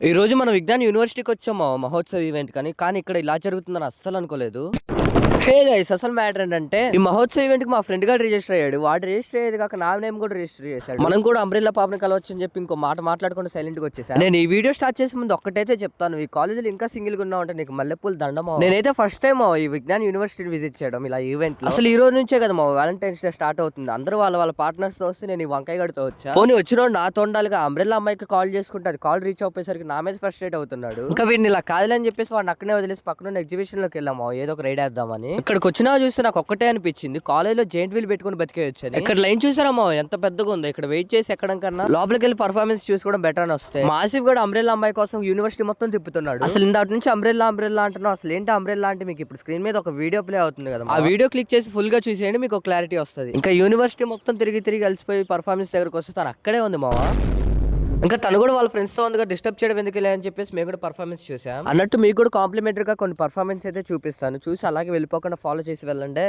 ఈ రోజు మనం విజ్ఞాన్ యూనివర్సిటీకి వచ్చాము మహోత్సవ్ ఈవెంట్ కానీ ఇక్కడ ఇలా జరుగుతుందని అస్సలు అనుకోలేదు. హే గైస్, అసలు మ్యాటర్ ఏంటంటే ఈ మహోత్సవ్ ఈవెంట్ కి మా ఫ్రెండ్ గారు రిజిస్టర్ అయ్యాడు. వాడు రిజిస్టర్ అయ్యేది కాక నా నేమ్ కూడా రిజిస్టర్ చేశాడు. మనం కూడా అంబ్రెల్లా పాపని కలవచ్చు అని చెప్పి ఇంకో మాట మాట్లాడుకుంటూ సైలెంట్ గా వచ్చేసాను. నేను ఈ వీడియో స్టార్ట్ చేసే ముందు ఒక్కటైతే చెప్తాను, ఈ కాలేజీలో ఇంకా సింగిల్ గా ఉన్నావు అంటే నీకు మల్లెపూలు దండమో. నేనైతే ఫస్ట్ టైం ఈ విజ్ఞాన్ యూనివర్సిటీ విజిట్ చేయడం ఇలా ఈవెంట్ లో. అసలు ఈ రోజు నుంచే కదా మా వాలంటైన్స్ డే స్టార్ట్ అవుతుంది. అందరూ వాళ్ళ పార్ట్నర్స్ తో వస్తే నేను ఈ వంకాయ గడితో వచ్చా. పోనీ వచ్చిన నాతో ఉండాలిగా. అంబ్రెల్లా అమ్మాయికి కాల్ చేసుకుంటే అది కాల్ రీచ్ అయిపోయేసరికి నా మీద ఫ్రస్ట్రేట్ అవుతున్నాడు. ఇంకా వీడిని ఇలా కాదులని చెప్పేసి వాడిని అక్కడే వదిలేసి పక్కన ఎగ్జిబిషన్ లోకి వెళ్ళాము ఏదో ఒక రైడ్ వేద్దామని. ఇక్కడికి వచ్చినా చూస్తే నాకు ఒక్కటే అనిపించింది, కాలేజ్ లో జెయింట్ వీల్ పెట్టుకుని బతికేయచ్చు. ఇక్కడ లైన్ చూసారమ్మా ఎంత పెద్దగా ఉందో. ఇక్కడ వెయిట్ చేసి ఎక్కడం కన్నా లోపలికి వెళ్ళి పర్ఫార్మెన్స్ చూసుకోవడం బెటర్ అని వస్తే మాసిఫ్ కూడా అంబ్రెల్లా అమ్మాయి కోసం యూనివర్సిటీ మొత్తం తిప్పుతున్నాడు. అసలు ఇందాటి నుంచి అంబ్రెల్లా అంటున్నావు. అసలు ఏంటి అంబ్రెల్లా అంటే మీకు ఇప్పుడు స్క్రీన్ మీద ఒక వీడియో ప్లే అవుతుంది కదా, ఆ వీడియో క్లిక్ చేసి ఫుల్ గా చూసేయండి, మీకు క్లారిటీ వస్తుంది. ఇంకా యూనివర్సిటీ మొత్తం తిరిగి కలిసిపోయి పర్ఫార్మెన్స్ దగ్గరకు వస్తే తను అక్కడే ఉంది మావా. ఇంకా తను కూడా వాళ్ళ ఫ్రెండ్స్ తో ఉందిగా, డిస్టర్బ్ చేయడం ఎందుకు అని చెప్పేసి మేము కూడా పర్ఫార్మెన్స్ చూసాం. అన్నట్టు మీకు కూడా కాంప్లిమెంటరీ గా కొన్ని పర్ఫార్మెన్స్ అయితే చూపిస్తాను, చూసి అలాగే వెళ్ళిపోకుండా ఫాలో చేసి వెళ్ళండి.